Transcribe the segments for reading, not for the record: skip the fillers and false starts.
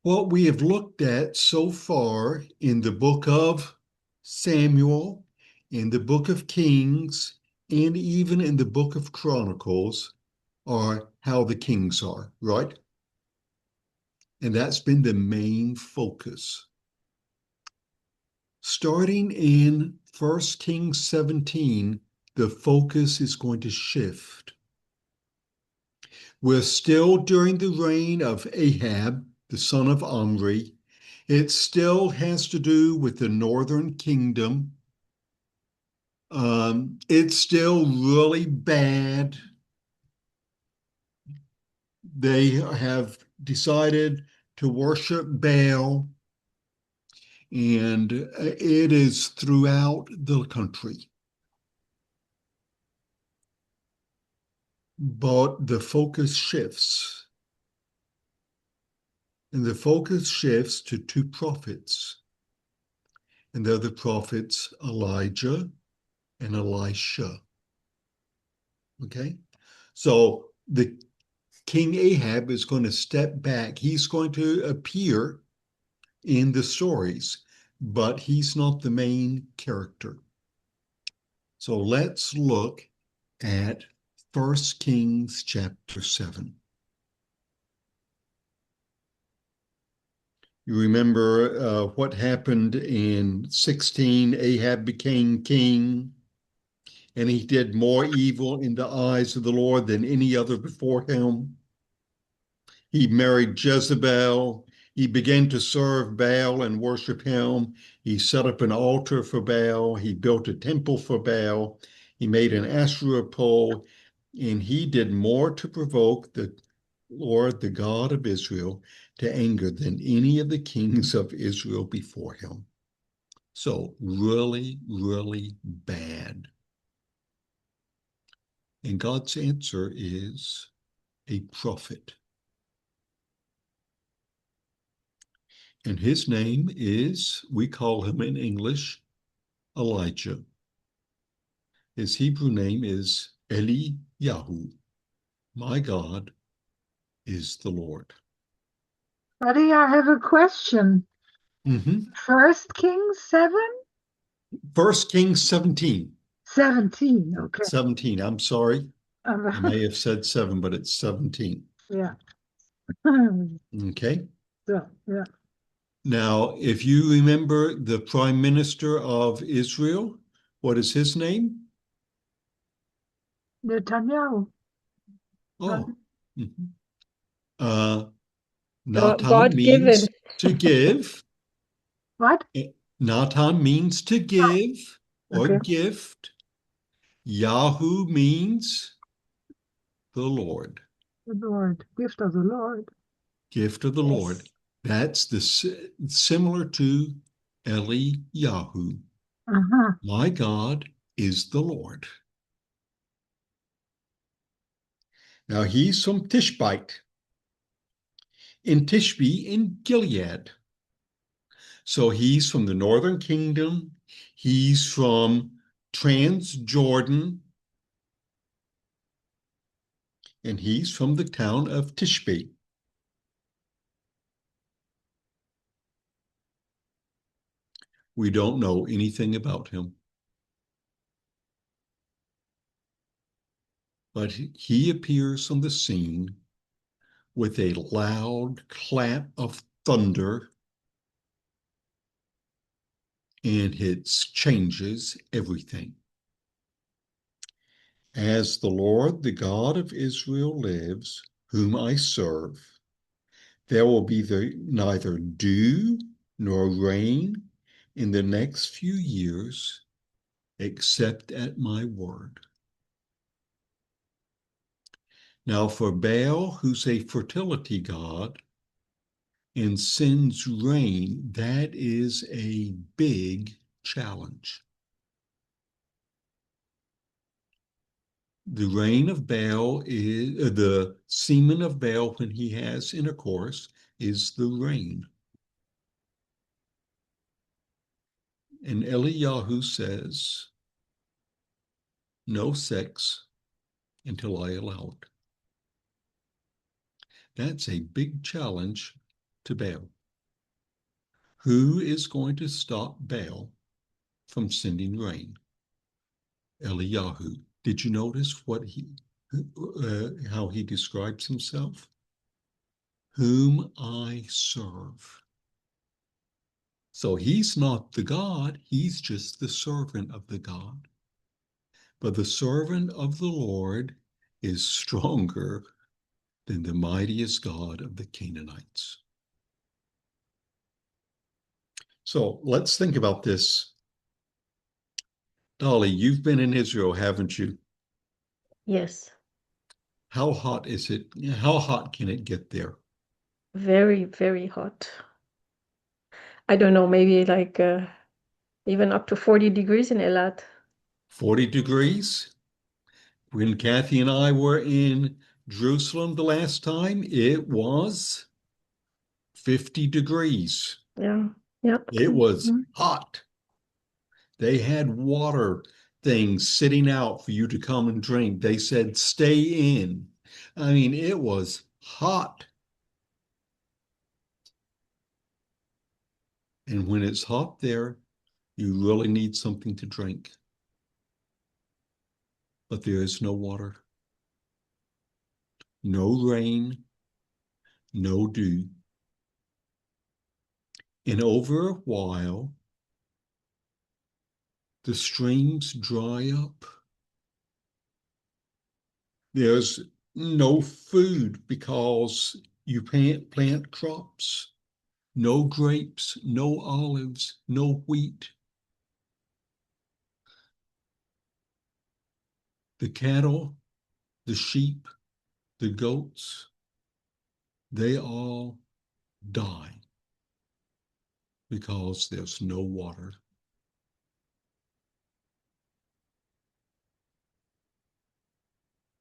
What we have looked at so far in the book of Samuel, in the book of Kings, and even in the book of Chronicles are how the kings are, right? And that's been the main focus. Starting in 1 Kings 17, the focus is going to shift. We're still during the reign of Ahab, the son of Omri. It still has to do with the northern kingdom. It's still really bad. They have decided to worship Baal, and it is throughout the country. But the focus shifts. And the focus shifts to two prophets. And they're the prophets Elijah and Elisha. Okay? So the King Ahab is going to step back. He's going to appear in the stories, but he's not the main character. So let's look at 1 Kings chapter 7. You remember what happened in 16? Ahab became king, and he did more evil in the eyes of the Lord than any other before him. He married Jezebel. He began to serve Baal and worship him. He set up an altar for Baal. He built a temple for Baal. He made an Asherah pole, and he did more to provoke the Lord, the God of Israel, to anger than any of the kings of Israel before him. So really, really bad. And God's answer is a prophet. And his name is, we call him in English, Elijah. His Hebrew name is Eliyahu. My God is the Lord. Buddy, I have a question. Mm-hmm. First Kings 7? 1 Kings 17. 17, okay. 17, I'm sorry. I Um, may have said 7, but it's 17. yeah. Okay. So, yeah. Now, if you remember the prime minister of Israel, what is his name? Netanyahu. Oh, mhm. uh, Natan God given. means to give. What? Natan means to give or Okay. gift. Yahoo means the Lord, The Lord. Gift of the Lord. gift of the Yes. Lord. That's similar to Eliyahu. Uh-huh. My God is the Lord. Now he's from Tishbite in Tishbe in Gilead. So he's from the northern kingdom. He's from Transjordan, and he's from the town of Tishbe. We don't know anything about him. But he appears on the scene with a loud clap of thunder, and it changes everything. As the Lord, the God of Israel lives, whom I serve, there will be neither dew nor rain in the next few years, except at my word. Now, for Baal, who's a fertility god and sends rain, that is a big challenge. The rain of Baal is the semen of Baal when he has intercourse is the rain. And Eliyahu says, no sex until I allow it. That's a big challenge to Baal. Who is going to stop Baal from sending rain? Eliyahu. Did you notice how he describes himself? Whom I serve. So he's not the God, he's just the servant of the God. But the servant of the Lord is stronger than the mightiest God of the Canaanites. So let's think about this. Dolly, you've been in Israel, haven't you? Yes, How hot is it? How hot can it get there? very, very hot. I don't know, maybe like even up to 40 degrees in Elat. 40 degrees? When Kathy and I were in Jerusalem the last time, it was 50 degrees. Yeah, yeah. It was Mhm. hot. They had water things sitting out for you to come and drink. They said, stay in. I mean, it was hot. And when it's hot there, you really need something to drink. But there is no water, no rain, no dew. And over a while, the streams dry up. There's no food because you can't plant crops. No grapes, no olives, no wheat. The cattle, the sheep, the goats, they all die because there's no water.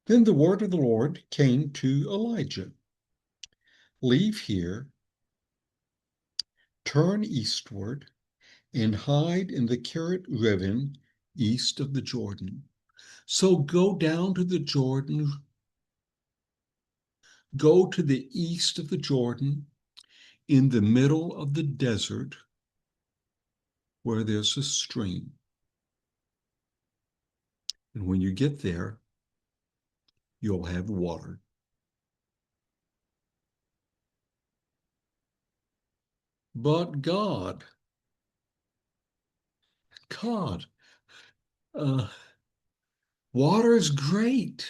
Then the word of the Lord came to Elijah. Leave here, turn eastward, and hide in the Kerit Riven east of the Jordan. So go down to the Jordan, go to the east of the Jordan, in the middle of the desert, where there's a stream. And when you get there, you'll have water. But God, God, uh, water is great.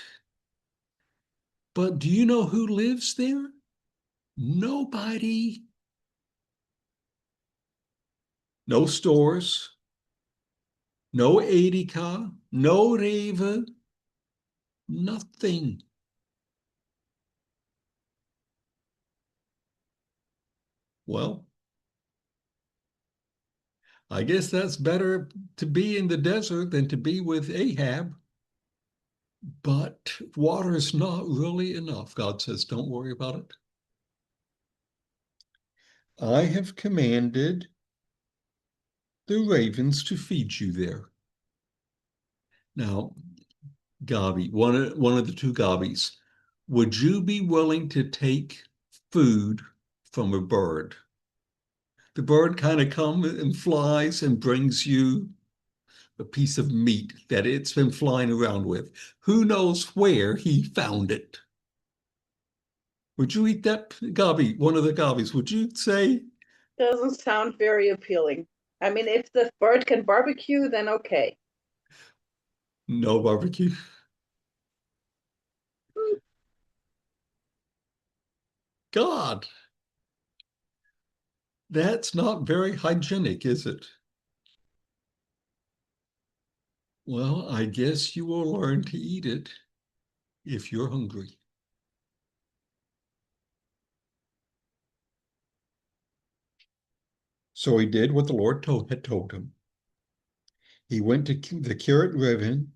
But do you know who lives there? Nobody. No stores, no Edeka, no Reva, nothing. Well, I guess that's better to be in the desert than to be with Ahab. But water is not really enough. God says, don't worry about it. I have commanded the ravens to feed you there. Now, Gabi, one of the two Gabis, would you be willing to take food from a bird? The bird kind of comes and flies and brings you a piece of meat that it's been flying around with. Who knows where he found it? Would you eat that, Gabi, one of the Gabis? Would you say Doesn't sound very appealing. I mean, if the bird can barbecue, then okay. no barbecue? God, that's not very hygienic, is it? Well, I guess you will learn to eat it if you're hungry. So he did what the Lord had told him. He went to the Kerit Riven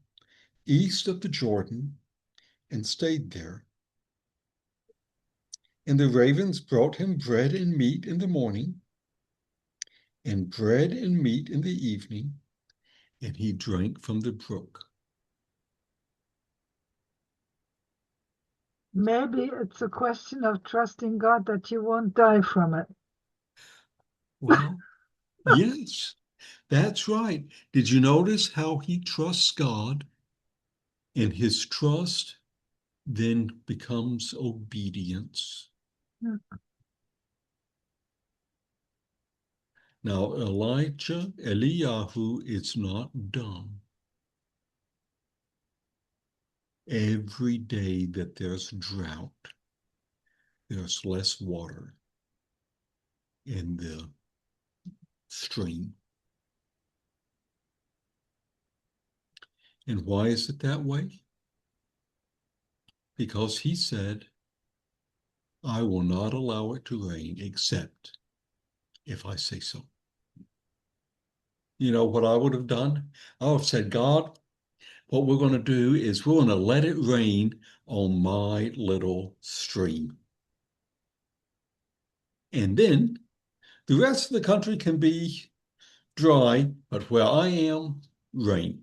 east of the Jordan and stayed there. And the ravens brought him bread and meat in the morning, and bread and meat in the evening, and he drank from the brook. Maybe it's a question of trusting God that you won't die from it. Well, yes, that's right. Did you notice how he trusts God? And his trust then becomes obedience. Yeah. Now, Eliyahu is not dumb. Every day that there's drought, there's less water in the stream. And why is it that way? Because he said, I will not allow it to rain except if I say so. You know what I would have done? I would have said, God, what we're going to do is we're going to let it rain on my little stream. And then the rest of the country can be dry, but where I am, rain.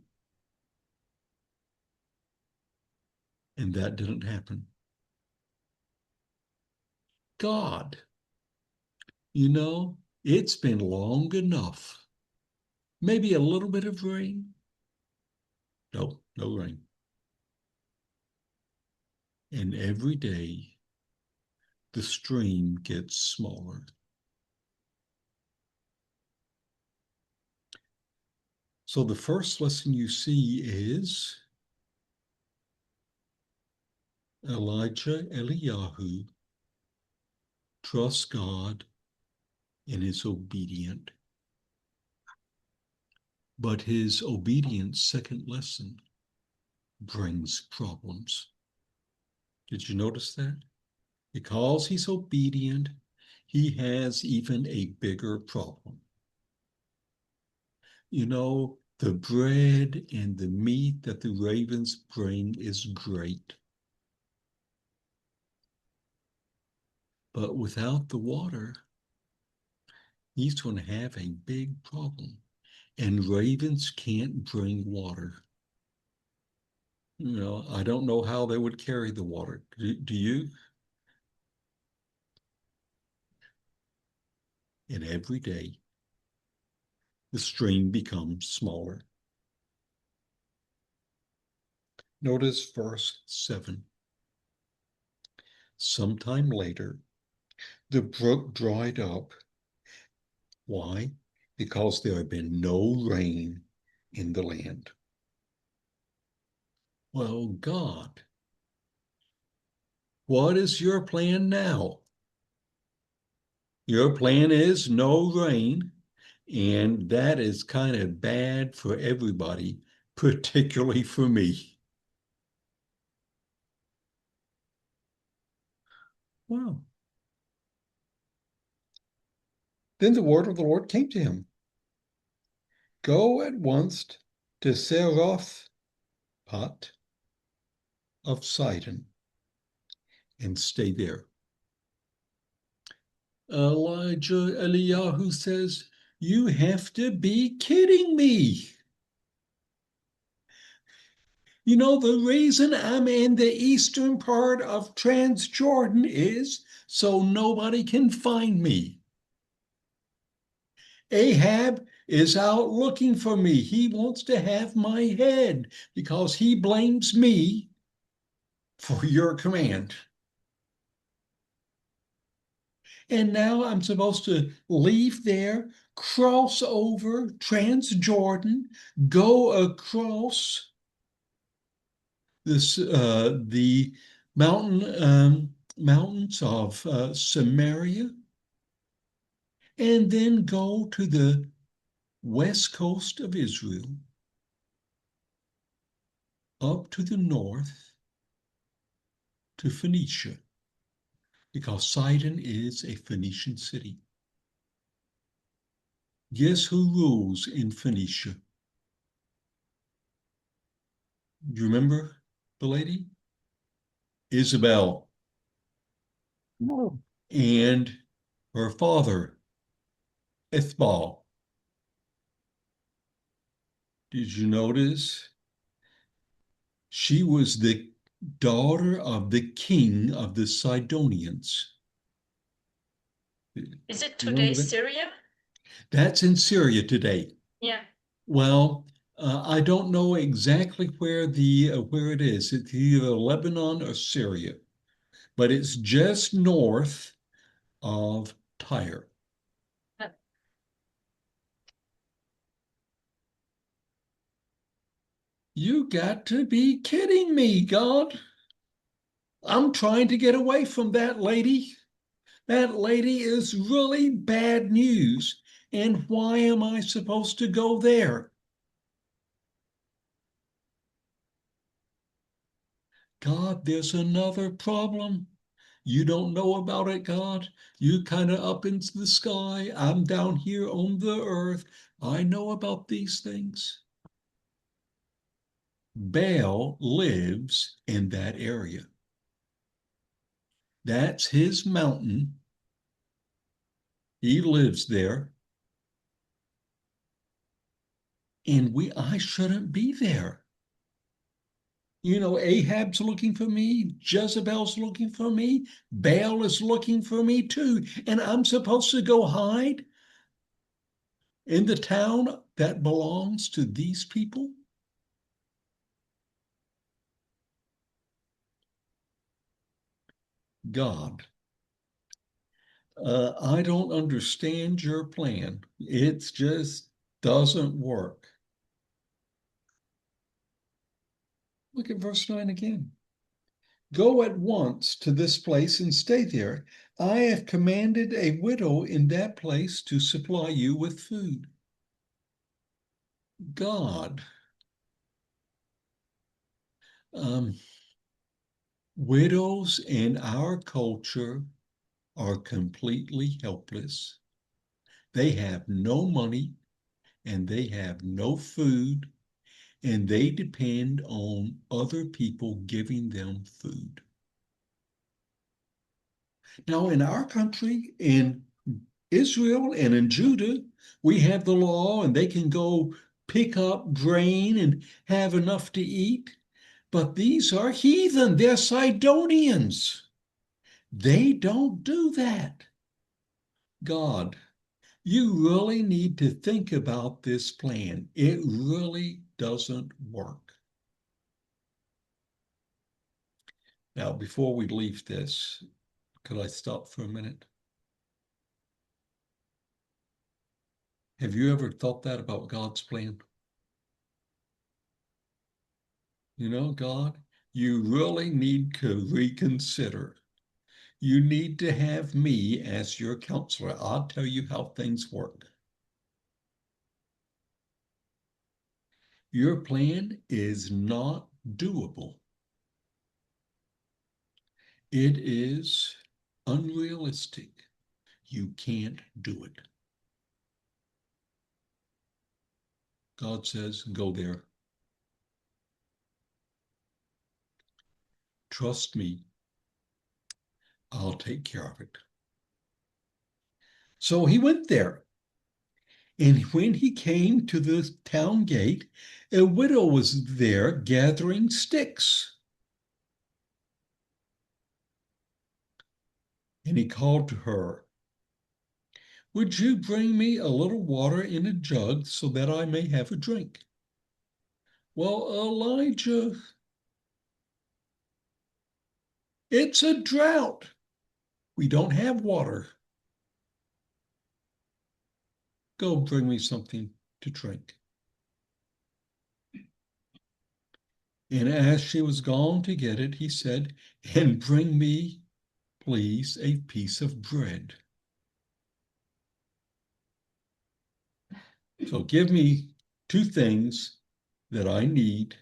And that didn't happen. God, you know, it's been long enough. Maybe a little bit of rain. No, no rain. And every day, the stream gets smaller. So the first lesson you see is Eliyahu trusts God and is obedient. But his obedience, second lesson, brings problems. Did you notice that? Because he's obedient, he has even a bigger problem. You know, the bread and the meat that the ravens bring is great. But without the water, he's going to have a big problem. And ravens can't bring water. You know, I don't know how they would carry the water. Do you? And every day, the stream becomes smaller. Notice verse 7. Sometime later, the brook dried up. Why? Because there had been no rain in the land. Well, God, what is your plan now? Your plan is no rain, and that is kind of bad for everybody, particularly for me. Wow. Then the word of the Lord came to him. Go at once to Seraphat of Sidon and stay there. Eliyahu says, you have to be kidding me. You know, the reason I'm in the eastern part of Transjordan is so nobody can find me. Ahab is out looking for me. He wants to have my head because he blames me for your command. And now I'm supposed to leave there, cross over Transjordan, go across this the mountains of Samaria, and then go to the west coast of Israel, up to the north to Phoenicia, because Sidon is a Phoenician city. Guess who rules in Phoenicia? Do you remember the lady? Isabel. No. And her father, Ithbal. Did you notice? She was the daughter of the king of the Sidonians. Is it You remember today that? Syria? That's in Syria today. Yeah. Well, I don't know exactly where it is. It's either Lebanon or Syria, but it's just north of Tyre. You got to be kidding me, God. I'm trying to get away from that lady. That lady is really bad news. And why am I supposed to go there? God, there's another problem. You don't know about it, God. You kind of up into the sky. I'm down here on the earth. I know about these things. Baal lives in that area. That's his mountain. He lives there. And I shouldn't be there. You know, Ahab's looking for me. Jezebel's looking for me. Baal is looking for me too. And I'm supposed to go hide in the town that belongs to these people? God, I don't understand your plan. It just doesn't work. Look at verse 9 again. Go at once to this place and stay there. I have commanded a widow in that place to supply you with food. God, widows in our culture are completely helpless. They have no money and they have no food, and they depend on other people giving them food. Now, in our country, in Israel and in Judah, we have the law and they can go pick up grain and have enough to eat. But these are heathen, they're Sidonians. They don't do that. God, you really need to think about this plan. It really doesn't work. Now, before we leave this, could I stop for a minute? Have you ever thought that about God's plan? You know, God, you really need to reconsider. You need to have me as your counselor. I'll tell you how things work. Your plan is not doable. It is unrealistic. You can't do it. God says, go there. Trust me. I'll take care of it. So he went there. And when he came to the town gate, a widow was there gathering sticks. And he called to her, would you bring me a little water in a jug so that I may have a drink? Well, Elijah, it's a drought. We don't have water. Go bring me something to drink. And as she was gone to get it, he said, and bring me, please, a piece of bread. So give me two things that I need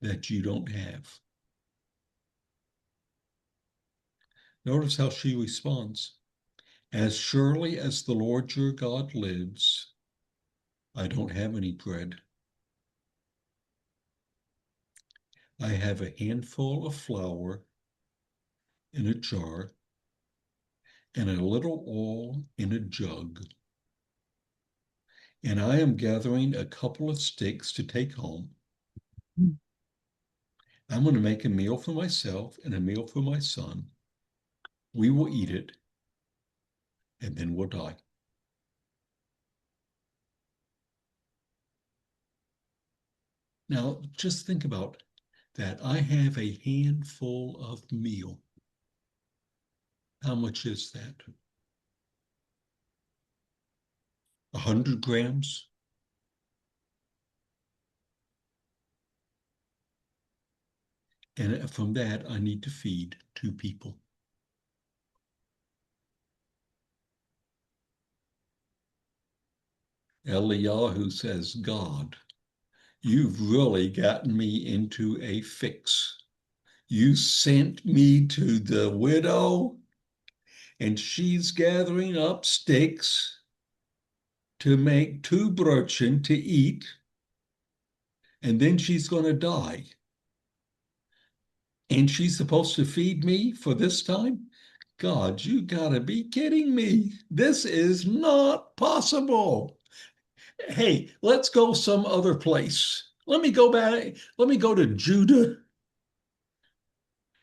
that you don't have. Notice how she responds. As surely as the Lord your God lives, I don't have any bread. I have a handful of flour in a jar and a little oil in a jug. And I am gathering a couple of sticks to take home. I'm going to make a meal for myself and a meal for my son. We will eat it, and then we'll die. Now, just think about that. I have a handful of meal. How much is that? 100 grams? And from that, I need to feed 2 people. Eliyahu says, God, you've really gotten me into a fix. You sent me to the widow, and she's gathering up sticks to make 2 brötchen to eat, and then she's going to die. And she's supposed to feed me for this time? God, you gotta be kidding me. This is not possible. Hey, let's go some other place. Let me go back. Let me go to Judah.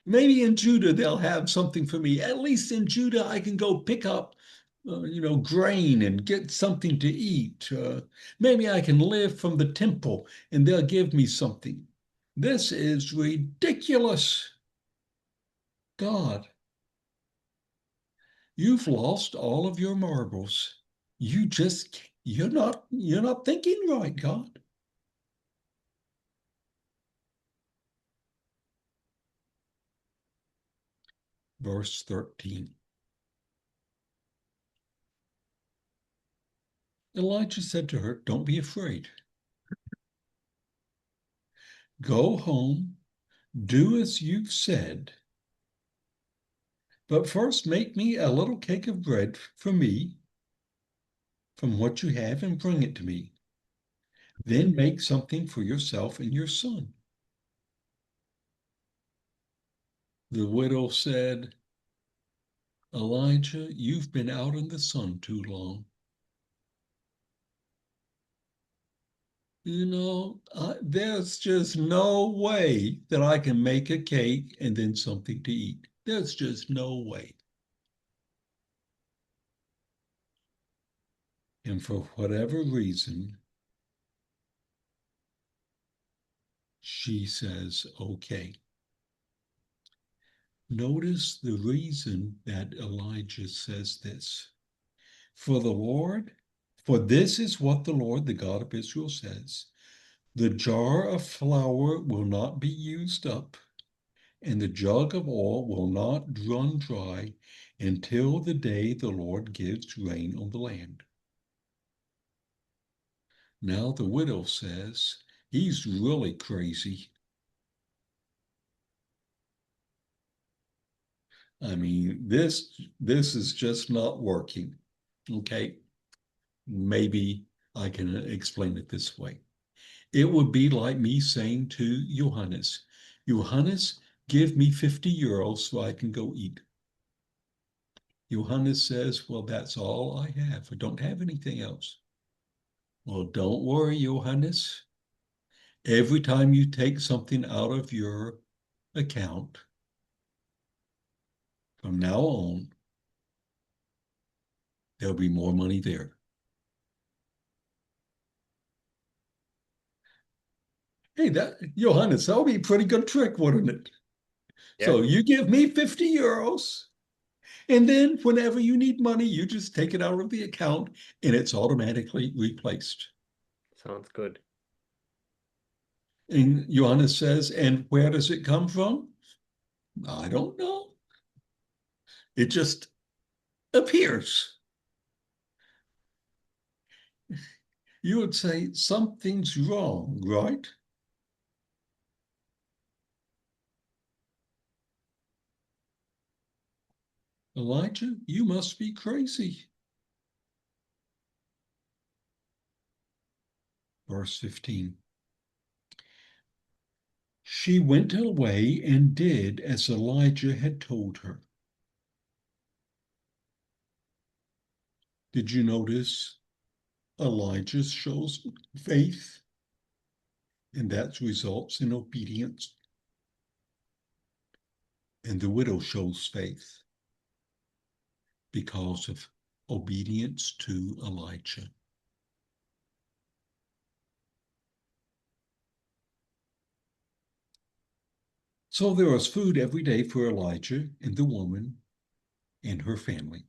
Maybe in Judah they'll have something for me. At least in Judah I can go pick up, grain and get something to eat. Maybe I can live from the temple and they'll give me something. This is ridiculous. God, you've lost all of your marbles. You're not thinking right, God. Verse 13. Elijah said to her, don't be afraid. Go home, do as you've said, but first make me a little cake of bread for me from what you have and bring it to me. Then make something for yourself and your son. The widow said, Elijah, you've been out in the sun too long. There's just no way that I can make a cake and then something to eat. There's just no way. And for whatever reason, she says, okay. Notice the reason that Elijah says this. For this is what the Lord, the God of Israel, says. The jar of flour will not be used up, and the jug of oil will not run dry until the day the Lord gives rain on the land. Now the widow says, he's really crazy. I mean, this is just not working. Okay, maybe I can explain it this way. It would be like me saying to Johannes, Johannes, give me 50 euros so I can go eat. Johannes says, well, that's all I have. I don't have anything else. Well, don't worry, Johannes. Every time you take something out of your account, from now on, there'll be more money there. Hey, Johannes, that would be a pretty good trick, wouldn't it? Yeah. So you give me 50 euros, and then whenever you need money, you just take it out of the account and it's automatically replaced. Sounds good. And Johannes says, and where does it come from? I don't know. It just appears. You would say something's wrong, right? Elijah, you must be crazy. Verse 15. She went away and did as Elijah had told her. Did you notice Elijah shows faith, and that results in obedience? And the widow shows faith because of obedience to Elijah. So there was food every day for Elijah and the woman and her family.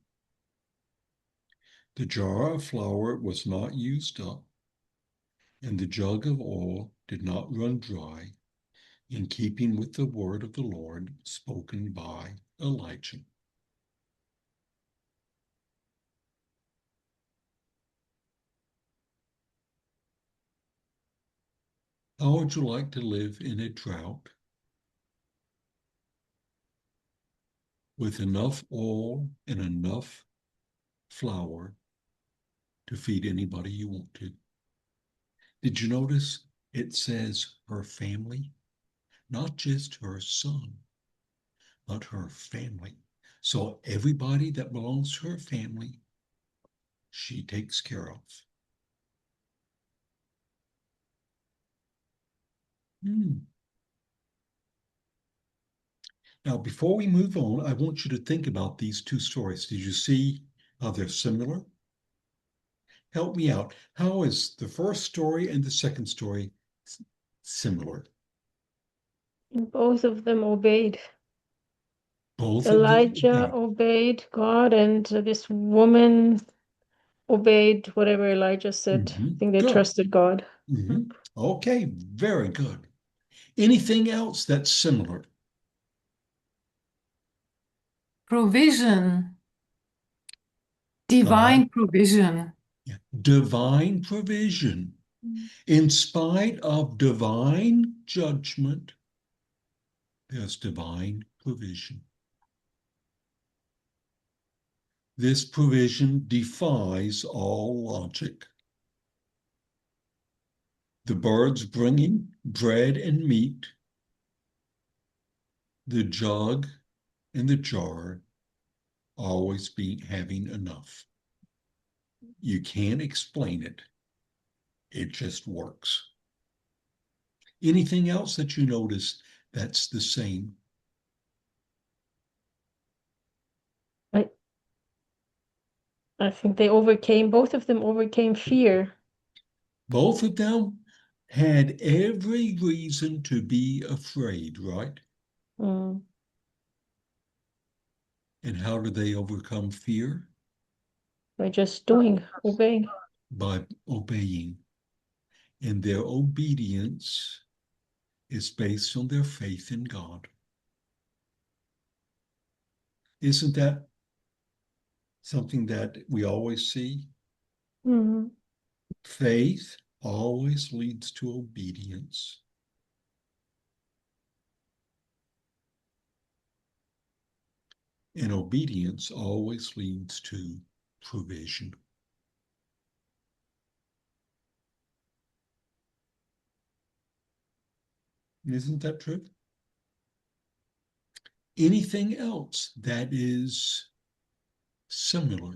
The jar of flour was not used up, and the jug of oil did not run dry, in keeping with the word of the Lord spoken by Elijah. How would you like to live in a drought with enough oil and enough flour to feed anybody you want to? Did you notice it says her family? Not just her son, but her family. So everybody that belongs to her family, she takes care of. Now, before we move on, I want you to think about these two stories. Did you see how they're similar? Help me out. How is the first story and the second story similar? Both of them obeyed. Both of them Elijah obeyed. obeyed God, and this woman obeyed whatever Elijah said. I think they Good. trusted God. Okay, very good. Anything else that's similar? Provision. Divine provision. Yeah. Divine provision. In spite of divine judgment, there's divine provision. This provision defies all logic. The birds bringing bread and meat, the jug and the jar always having enough. You can't explain it. It just works. Anything else that you notice that's the same? I think both of them overcame fear. Both of them had every reason to be afraid, right? Mm. And how do they overcome fear? By just obeying. By obeying. And their obedience is based on their faith in God. Isn't that something that we always see? Mm-hmm. Faith always leads to obedience. And obedience always leads to provision. Isn't that true? Anything else that is similar?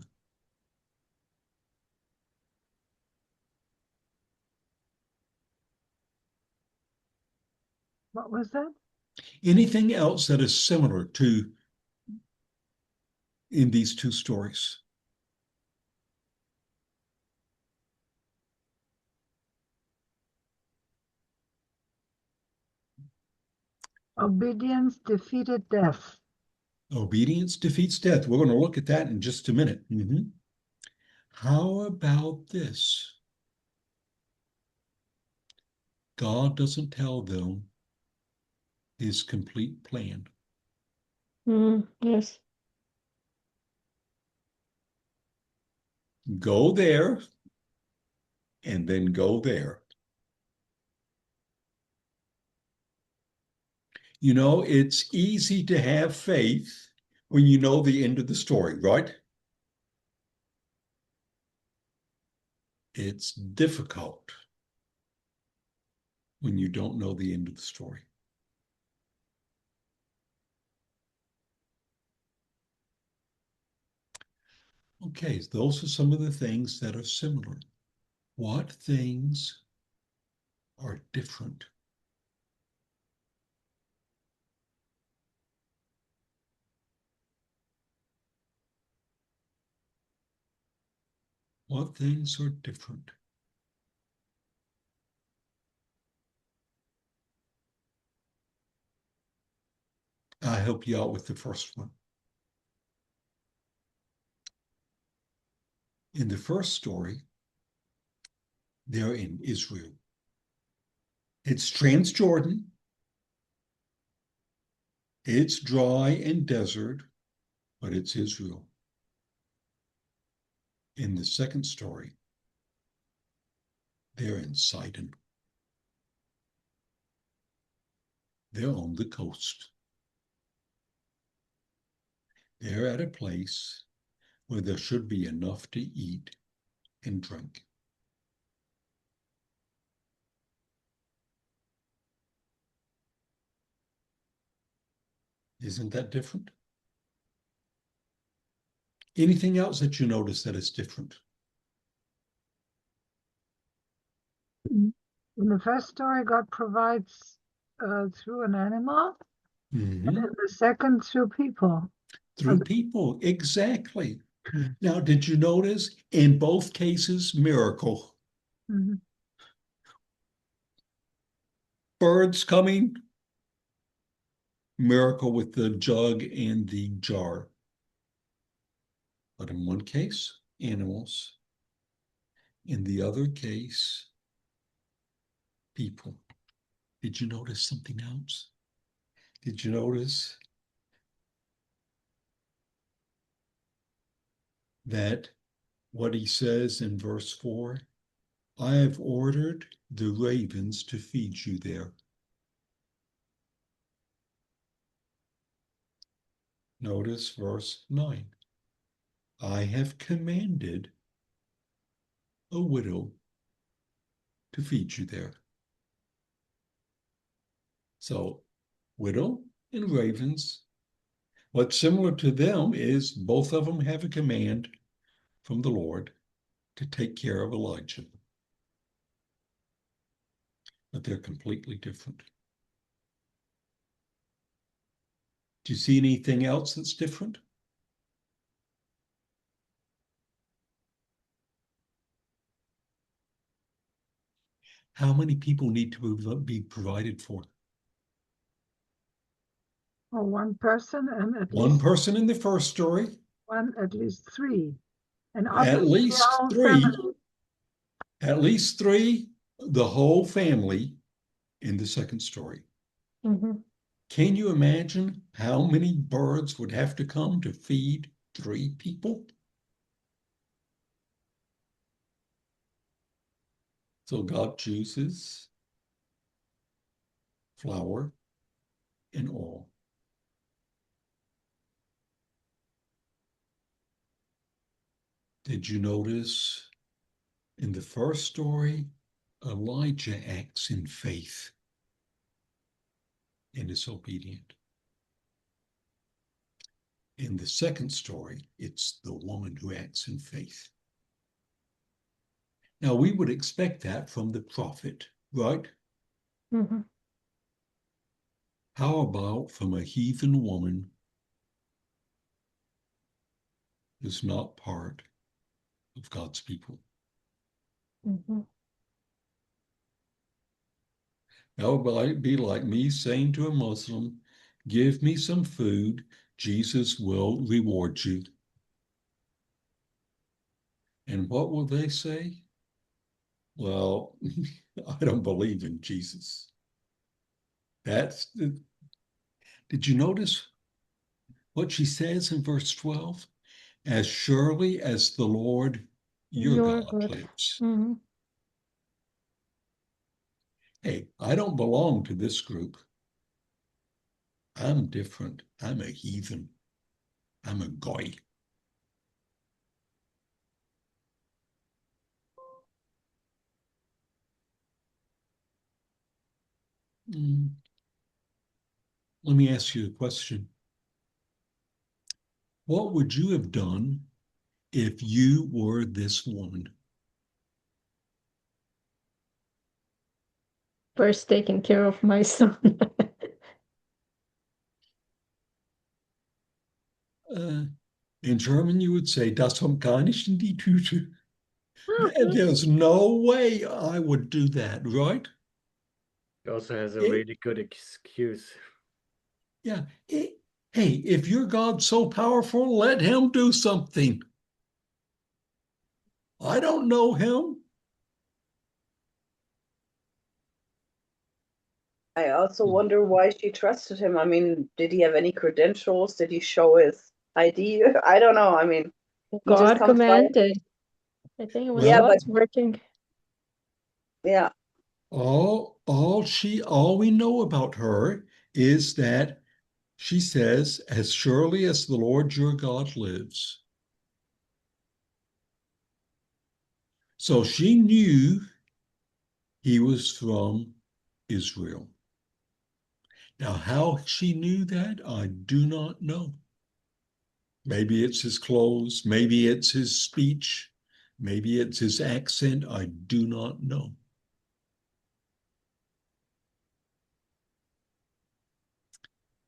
What was that? Anything else that is similar to in these two stories? Obedience defeated death. Obedience defeats death. We're going to look at that in just a minute. How about this? God doesn't tell them his complete plan. Yes. Go there and then go there. You know, it's easy to have faith when you know the end of the story, right? It's difficult when you don't know the end of the story. Okay, those are some of the things that are similar. What things are different? What things are different? I'll help you out with the first one. In the first story, they're in Israel. It's Transjordan. It's dry and desert, but it's Israel. In the second story, they're in Sidon. They're on the coast. They're at a place where there should be enough to eat and drink. Isn't that different? Anything else that you notice that is different? In the first story, God provides through an animal, and in the second, through people. Through people, exactly. Now, did you notice in both cases, miracle? Mhm. Birds coming, miracle with the jug and the jar. But in one case, animals. In the other case, people. Did you notice something else? Did you notice that what he says in verse 4? I have ordered the ravens to feed you there. Notice verse 9. I have commanded a widow to feed you there. So, widow and ravens, what's similar to them is both of them have a command from the Lord to take care of Elijah. But they're completely different. Do you see anything else that's different? How many people need to be provided for? Or one person, and at One least person in the first story, one, at least three. And at obviously least the whole three, family. at least three, the whole family in the second story. Mhm. Can you imagine how many birds would have to come to feed 3 people? So God chooses flour and oil. Did you notice in the first story, Elijah acts in faith and is obedient. In the second story, it's the woman who acts in faith. Now, we would expect that from the prophet, right? Mhm. How about from a heathen woman who's not part of God's people? Mhm. That would be like me saying to a Muslim, give me some food, Jesus will reward you. And what will they say? Well, I don't believe in Jesus. Did you notice what she says in verse 12? As surely as the Lord your You're God good. lives. Mhm. Hey, I don't belong to this group. I'm different. I'm a heathen. I'm a goy. Let me ask you a question. What would you have done if you were this woman? First taking care of my son. In German, you would say, das kommt gar nicht in die Tüte. There's no way I would do that, right? He also has a It- really good excuse. Yeah. Hey, if your God's so powerful, let him do something. I don't know him. I also Hmm. wonder why she trusted him. I mean, did he have any credentials? Did he show his ID? I don't know. I mean, he just God comes by. commanded. I think it was Well, God's working. Yeah. all we know about her is that she says, as surely as the Lord your God lives. So she knew he was from Israel. Now, how she knew that, I do not know. Maybe it's his clothes, maybe it's his speech, maybe it's his accent. I do not know.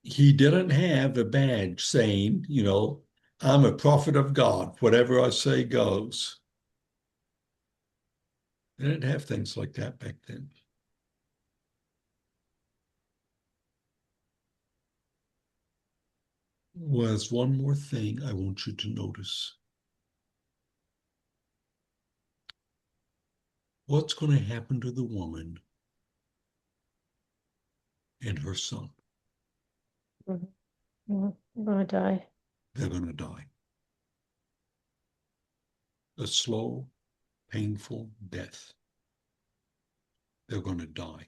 He didn't have a badge saying, I'm a prophet of God. Whatever I say goes. They didn't have things like that back then. Was one more thing I want you to notice. What's going to happen to the woman and her son? I'm gonna die. They're going to die. A slow, painful death. They're going to die.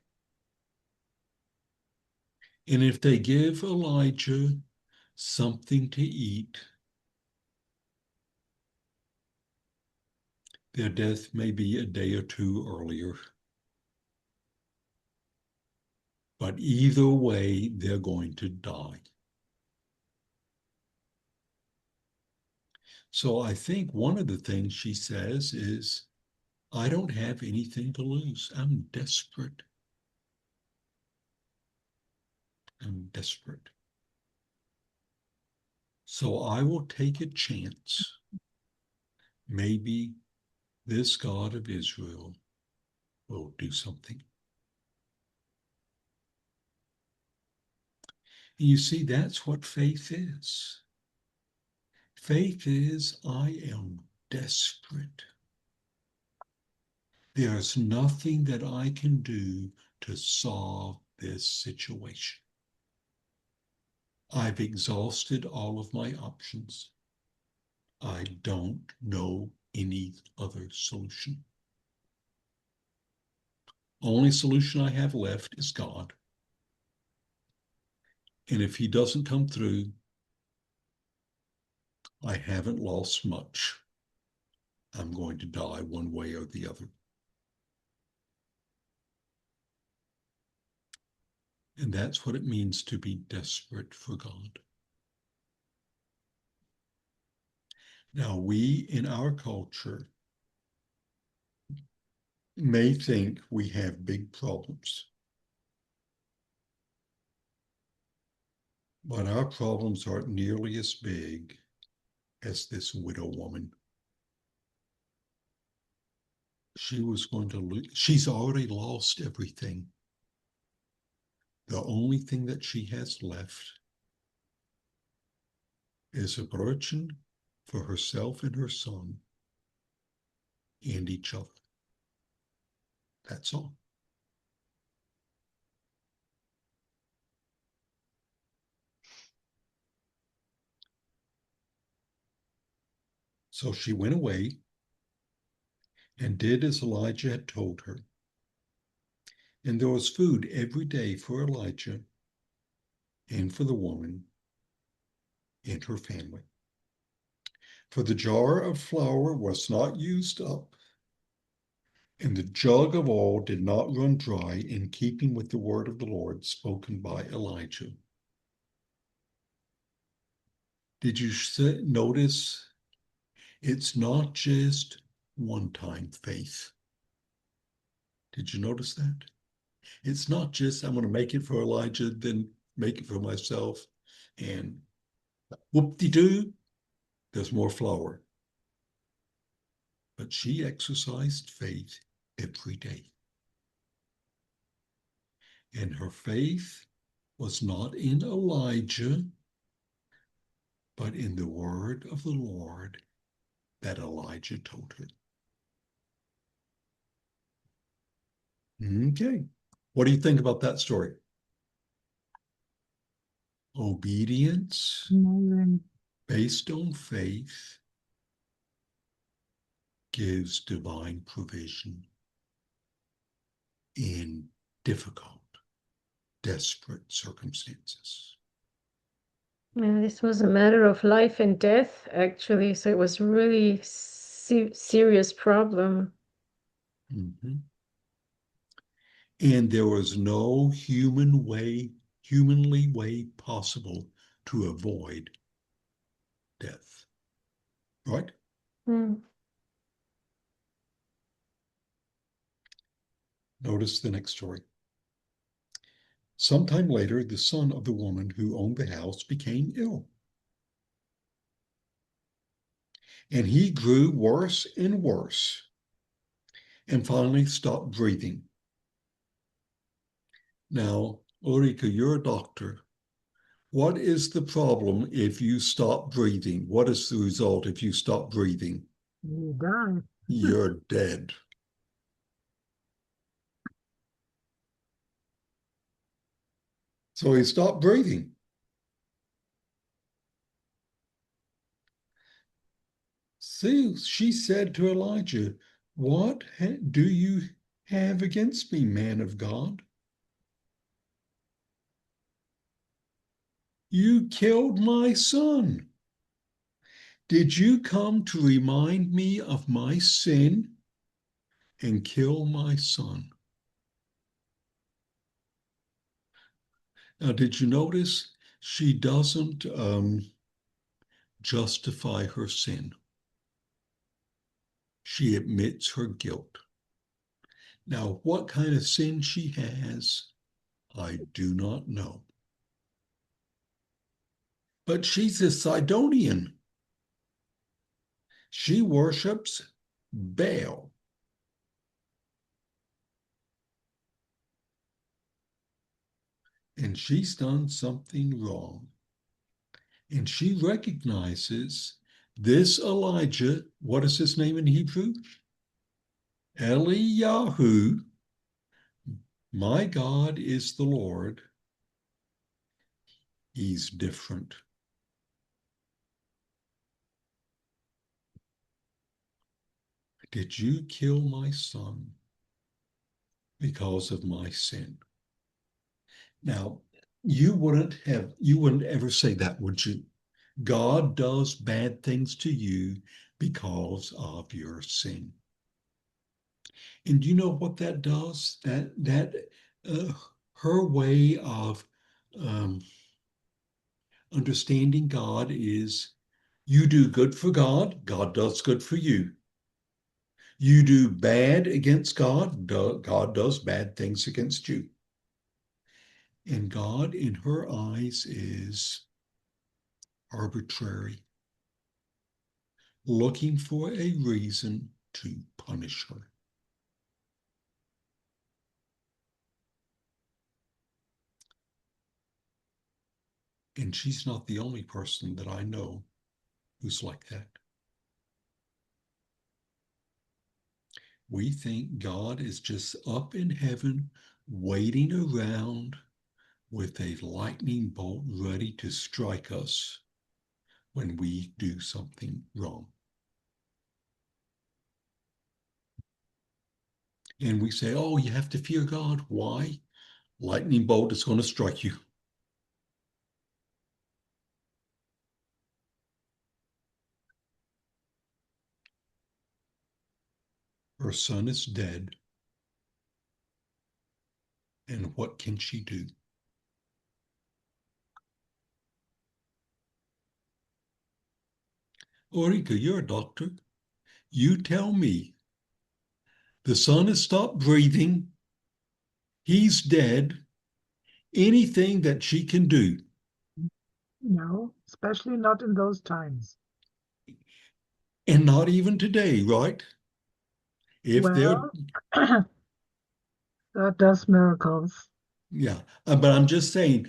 And if they give Elijah something to eat, their death may be a day or two earlier. But either way, they're going to die. So I think one of the things she says is, I don't have anything to lose. I'm desperate. I'm desperate. So I will take a chance. Maybe this God of Israel will do something. And you see, that's what faith is. Faith is, I am desperate. There's nothing that I can do to solve this situation. I've exhausted all of my options. I don't know any other solution. Only solution I have left is God. And if he doesn't come through, I haven't lost much. I'm going to die one way or the other. And that's what it means to be desperate for God. Now, we in our culture may think we have big problems, but our problems aren't nearly as big as this widow woman. She was going to lose. She's already lost everything. The only thing that she has left is a fortune for herself and her son and each other. That's all. So she went away and did as Elijah had told her. And there was food every day for Elijah and for the woman and her family. For the jar of flour was not used up, and the jug of oil did not run dry, in keeping with the word of the Lord spoken by Elijah. Did you notice? It's not just one-time faith. Did you notice that? It's not just, I'm going to make it for Elijah, then make it for myself, and whoop-de-doo, there's more flour. But she exercised faith every day. And her faith was not in Elijah, but in the word of the Lord that Elijah told her. Okay. What do you think about that story? Obedience Amazing. based on faith gives divine provision in difficult, desperate circumstances. Yeah, this was a matter of life and death, actually. So it was really serious problem. Mm-hmm. And there was no humanly way possible to avoid death. Right? Mm. Notice the next story. Sometime later, the son of the woman who owned the house became ill. And he grew worse and worse and finally stopped breathing. Now, Ulrika, you're a doctor. What is the problem if you stop breathing? What is the result if you stop breathing? You die. You're dead. So he stopped breathing. See, she said to Elijah, "What do you have against me, man of God? You killed my son. Did you come to remind me of my sin and kill my son?" Now, did you notice she doesn't justify her sin? She admits her guilt. Now, what kind of sin she has, I do not know. But she's a Sidonian. She worships Baal. And she's done something wrong. And she recognizes this Elijah, what is his name in Hebrew? Eliyahu. My God is the Lord. He's different. Did you kill my son because of my sin? Now, you wouldn't ever say that, would you? God does bad things to you because of your sin. And you know what that does? Uh, her way of understanding God is you do good for God, God does good for you. You do bad against God, God does bad things against you. And God, in her eyes, is arbitrary, looking for a reason to punish her. And she's not the only person that I know who's like that. We think God is just up in heaven, waiting around with a lightning bolt ready to strike us when we do something wrong. And we say, oh, you have to fear God. Why? Lightning bolt is going to strike you. Her son is dead. And what can she do? Ulrika, you're a doctor. You tell me. The son has stopped breathing. He's dead. Anything that she can do. No, especially not in those times. And not even today, right? If they're, God does miracles. yeah, but I'm just saying,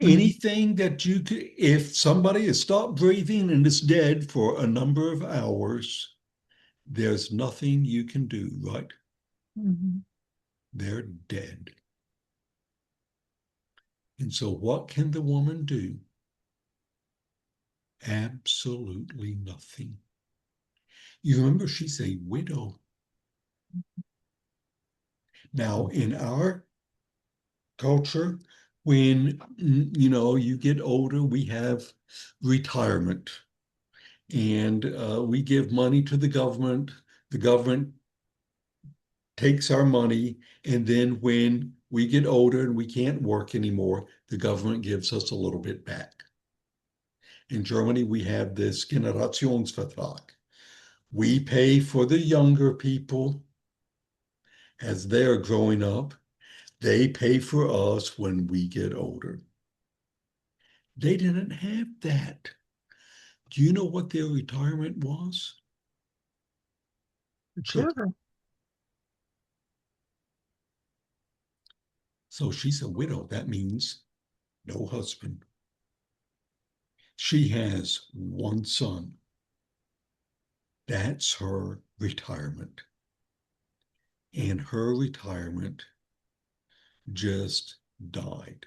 anything that you could, if somebody has stopped breathing and is dead for a number of hours, there's nothing you can do, right? Mhm. They're dead. And so what can the woman do? Absolutely nothing. You remember she's a widow. Now, in our culture, when you get older, we have retirement, and we give money to the government. The government takes our money, and then when we get older and we can't work anymore, the government gives us a little bit back. In Germany, we have this Generationsvertrag. We pay for the younger people as they're growing up. They pay for us when we get older. They didn't have that. Do you know what their retirement was? The Children. children. So she's a widow. That means no husband. She has one son. That's her retirement. And her retirement just died.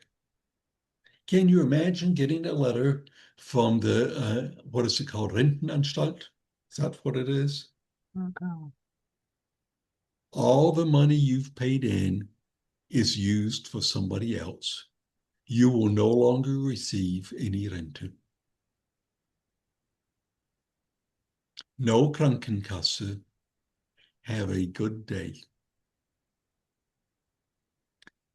Can you imagine getting a letter from the, what is it called, Rentenanstalt? Is that what it is? Okay. All the money you've paid in is used for somebody else. You will no longer receive any Rente. No Krankenkasse. Have a good day.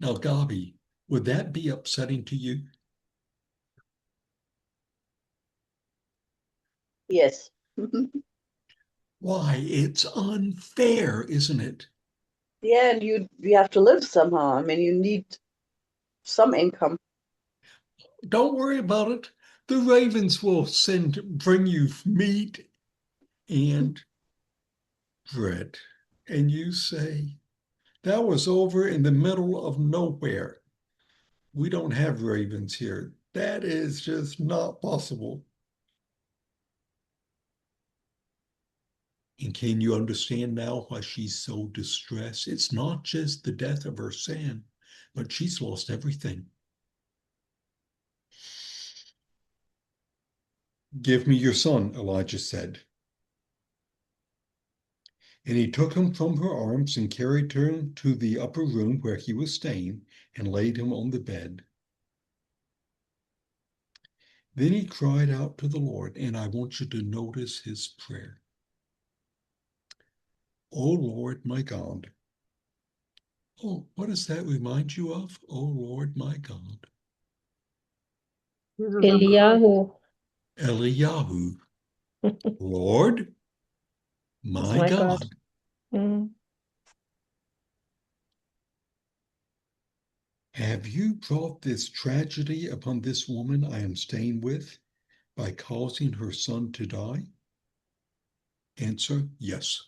Now, Gabi, would that be upsetting to you? Yes. Why? It's unfair, isn't it? Yeah, and you have to live somehow. I mean, you need some income. Don't worry about it. The ravens will bring you meat and bread. And you say, that was over in the middle of nowhere. We don't have ravens here. That is just not possible. And can you understand now why she's so distressed? It's not just the death of her son, but she's lost everything. Give me your son, Elijah said. And he took him from her arms and carried him to the upper room where he was staying and laid him on the bed. Then he cried out to the Lord, and I want you to notice his prayer. O Lord, my God. Oh, what does that remind you of? O Lord, my God. Jesus on Christ. Eliyahu Eliyahu. Lord, is my my God. God. Mm. Have you brought this tragedy upon this woman I am staying with by causing her son to die? Answer, yes.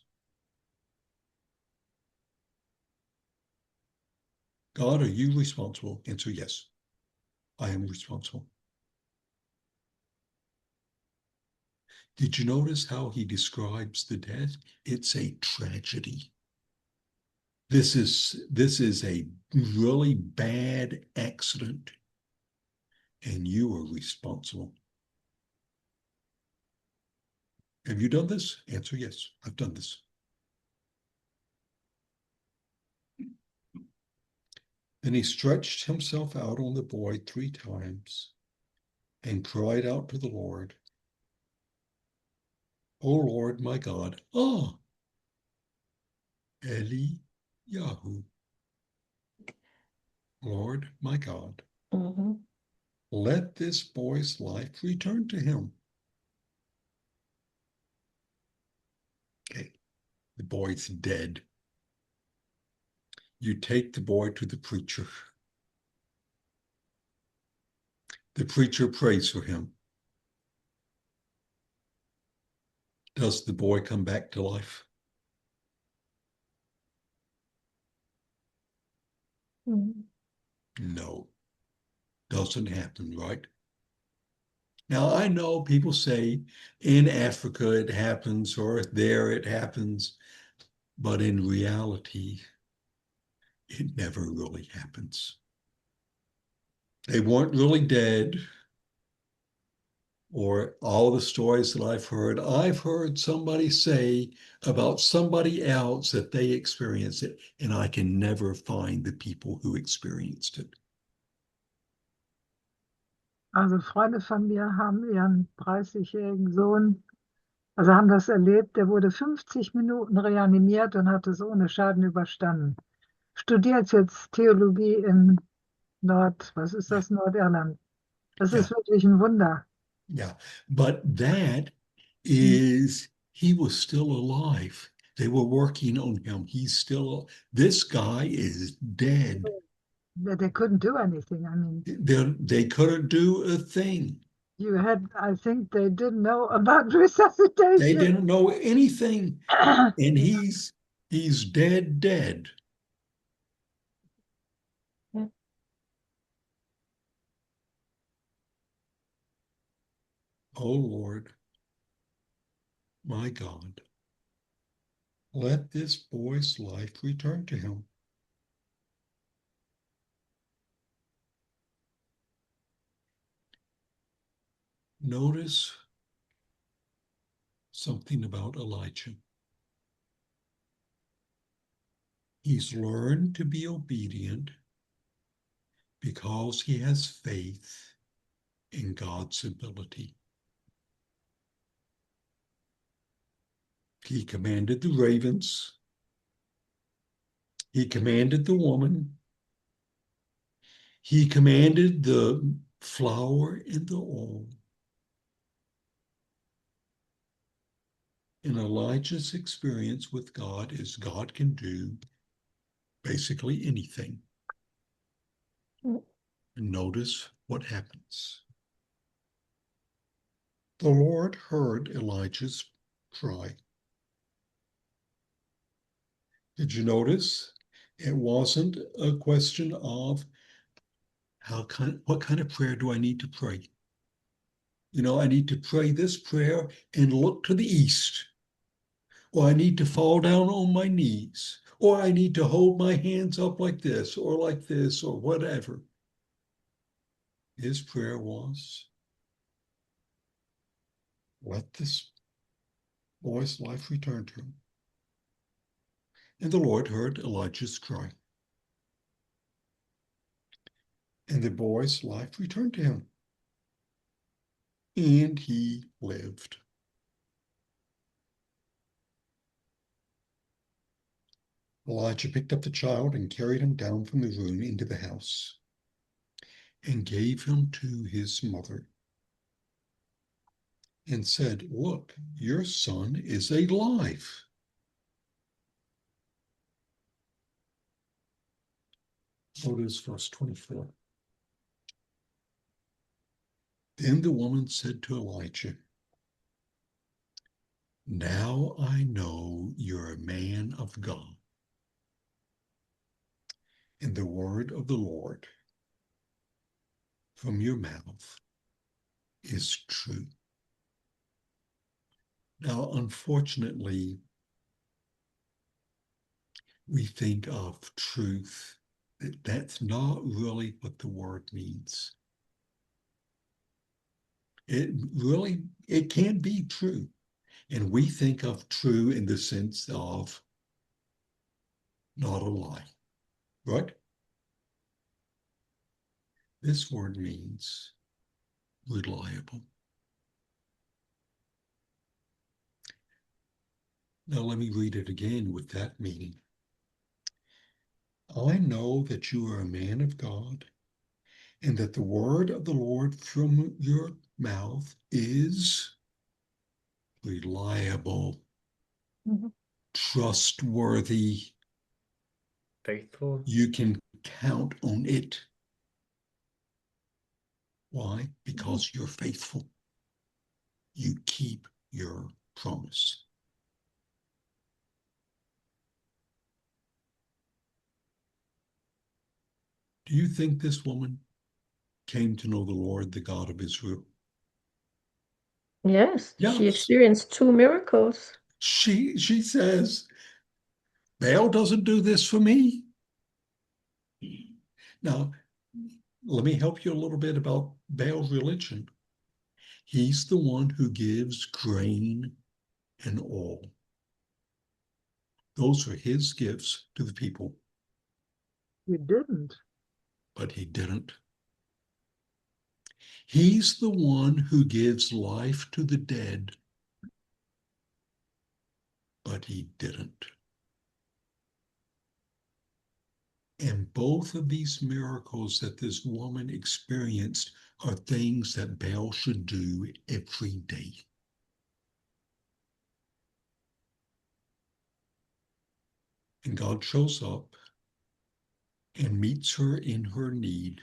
God, are you responsible? Answer, yes. I am responsible. Did you notice how he describes the death? It's a tragedy. This is a really bad accident, and you are responsible. Have you done this? Answer, yes, I've done this. Then he stretched himself out on the boy 3 times and cried out to the Lord, O Lord, my God, Eliyahu, Lord, my God, Mhm. let this boy's life return to him. Okay, the boy's dead. You take the boy to the preacher. The preacher prays for him. Does the boy come back to life? Mhm. No. doesn't happen, right? Now, I know people say in Africa it happens or there it happens, but in reality, it never really happens. They weren't really dead, or all the stories that I've heard somebody say about somebody else that they experienced it, and I can never find the people who experienced it. Also Freunde von mir haben ihren 30-jährigen Sohn, also haben das erlebt, der wurde 50 Minuten reanimiert und hat es ohne Schaden überstanden. Studiert jetzt Theologie in was ist das, Nordirland. Das ist Ja. wirklich ein Wunder. Yeah, but that is, he was still alive. They were working on him. This guy is dead. They couldn't do anything. I mean, They couldn't do a thing. I think they didn't know about They resuscitation. didn't know anything. And he's dead. Yeah. Oh Lord, my God, let this boy's life return to him. Notice something about Elijah. He's learned to be obedient because he has faith in God's ability. He commanded the ravens. He commanded the woman. He commanded the flour and the oil. And Elijah's experience with God is God can do basically anything. Mm. And notice what happens. The Lord heard Elijah's cry. Did you notice? It wasn't a question of what kind of prayer do I need to pray? You know, I need to pray this prayer and look to the east, or I need to fall down on my knees, or I need to hold my hands up like this, or whatever. His prayer was, let this boy's life return to him. And the Lord heard Elijah's cry. And the boy's life returned to him. And he lived. Elijah picked up the child and carried him down from the room into the house and gave him to his mother and said, look, your son is alive. Notice verse 24. Then the woman said to Elijah, now I know you're a man of God, and the word of the Lord from your mouth is true. Now, unfortunately, we think of truth. That's not really what the word means. It can be true. And we think of true in the sense of not a lie, right? This word means reliable. Now let me read it again with that meaning. I know that you are a man of God, and that the word of the Lord from your mouth is reliable, trustworthy. Faithful. You can count on it. Why? Because you're faithful. You keep your promise. Do you think this woman came to know the Lord, the God of Israel. Yes, Yeah. she experienced 2 miracles. She says, Baal doesn't do this for me. Now, let me help you a little bit about Baal's religion. He's the one who gives grain and oil. Those are his gifts to the people. You didn't. But he didn't. He's the one who gives life to the dead. But he didn't. And both of these miracles that this woman experienced are things that Baal should do every day. And God shows up and meets her in her need.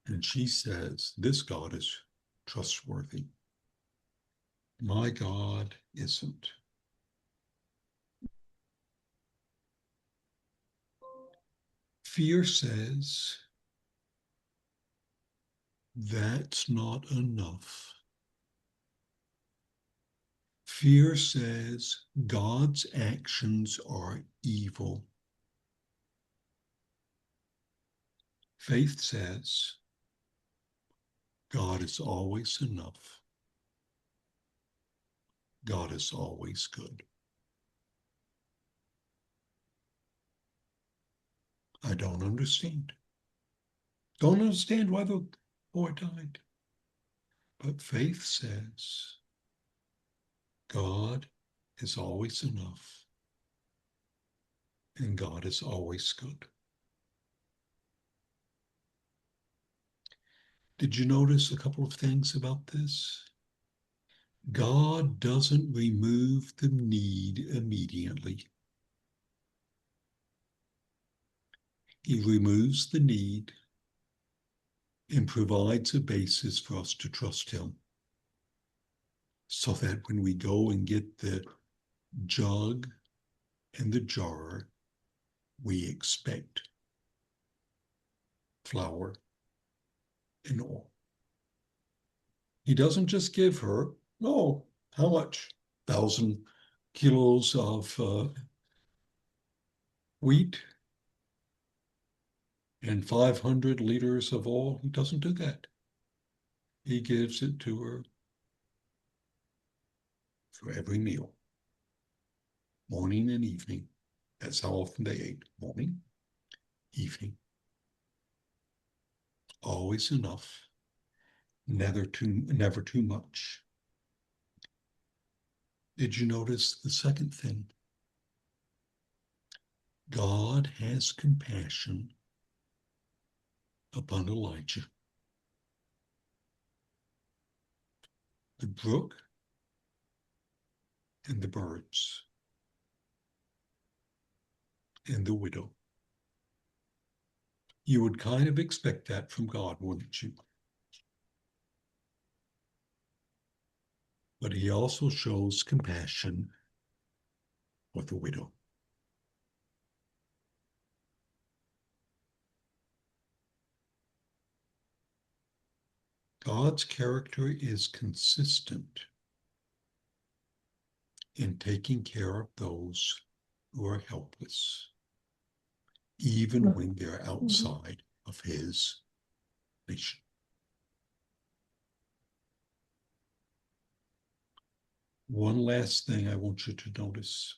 And she says, this God is trustworthy. My God isn't. Fear says, that's not enough. Fear says God's actions are evil. Faith says God is always enough. God is always good. I don't understand. Don't understand why the boy died. But faith says God is always enough and God is always good. Did you notice a couple of things about this? God doesn't remove the need immediately. He removes the need and provides a basis for us to trust him. So that when we go and get the jug and the jar, we expect flour and oil. He doesn't just give her, oh, how much? 1,000 kilos of wheat and 500 liters of oil. He doesn't do that. He gives it to her for every meal, morning and evening. That's how often they ate, morning, evening. Always enough, never too much. Did you notice the second thing? God has compassion upon Elijah. The brook and the birds and the widow. You would kind of expect that from God, wouldn't you? But he also shows compassion with the widow. God's character is consistent in taking care of those who are helpless, even when they're outside of his nation. One last thing I want you to notice.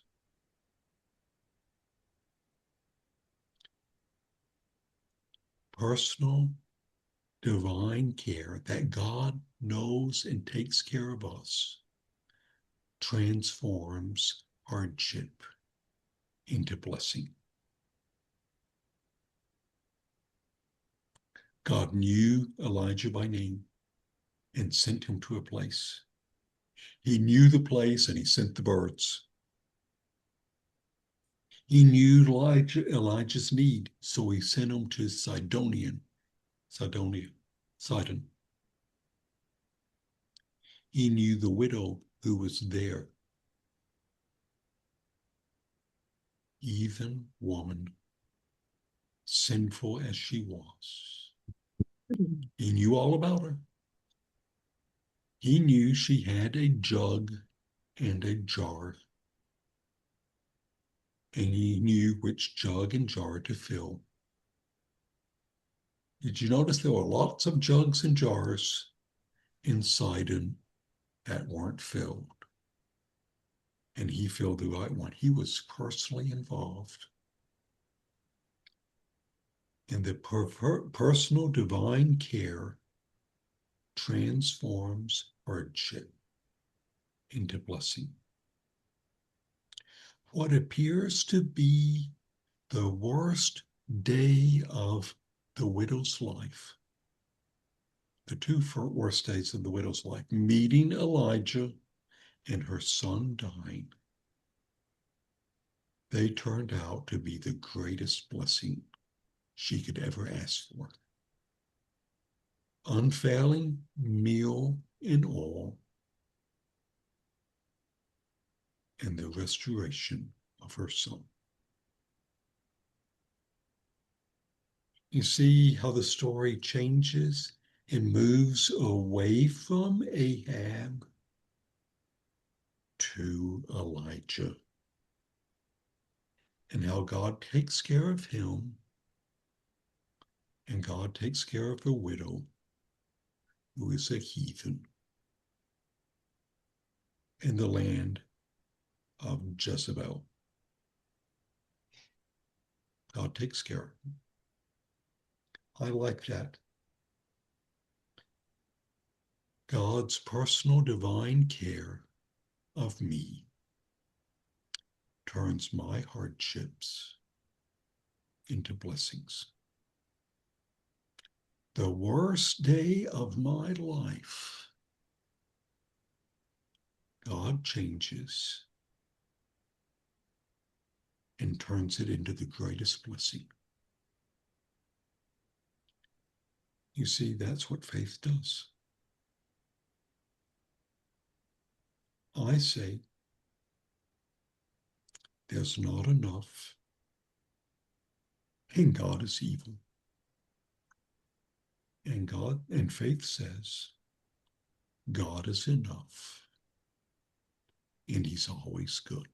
Personal divine care that God knows and takes care of us transforms hardship into blessing. God knew Elijah by name and sent him to a place. He knew the place and he sent the birds. He knew Elijah's need, so he sent him to Sidon. He knew the widow who was there. Even woman, sinful as she was. He knew all about her. He knew she had a jug and a jar, and he knew which jug and jar to fill. Did you notice there were lots of jugs and jars in Sidon that weren't filled? And he filled the right one. He was personally involved. And the personal divine care transforms hardship into blessing. What appears to be the worst day of the widow's life, the two worst days of the widow's life, meeting Elijah and her son dying, they turned out to be the greatest blessing she could ever ask for. Unfailing meal and oil, and the restoration of her son. You see how the story changes and moves away from Ahab to Elijah, and how God takes care of him, and God takes care of the widow who is a heathen in the land of Jezebel. God takes care of him. I like that. God's personal divine care of me turns my hardships into blessings. The worst day of my life, God changes and turns it into the greatest blessing. You see, that's what faith does. I say, there's not enough, and God is evil. And faith says, God is enough, and he's always good.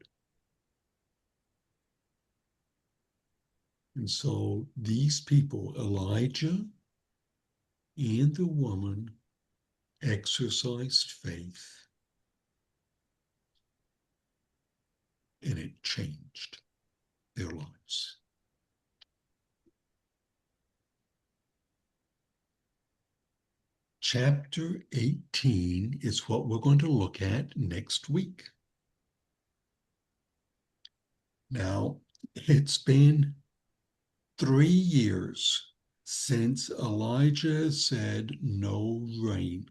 And so these people, Elijah and the woman, exercised faith, and it changed their lives. Chapter 18 is what we're going to look at next week. Now, it's been 3 years since Elijah said no rain.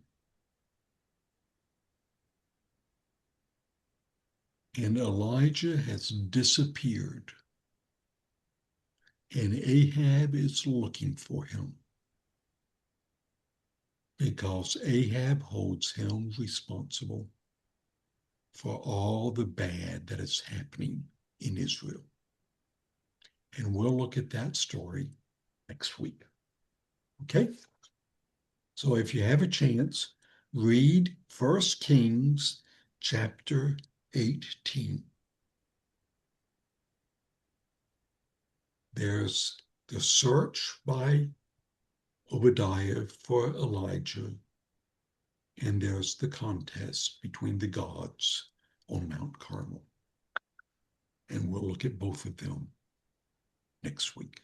And Elijah has disappeared. And Ahab is looking for him, because Ahab holds him responsible for all the bad that is happening in Israel. And we'll look at that story next week. Okay? So if you have a chance, read 1 Kings chapter 18. There's the search by Obadiah for Elijah, and there's the contest between the gods on Mount Carmel. And we'll look at both of them next week.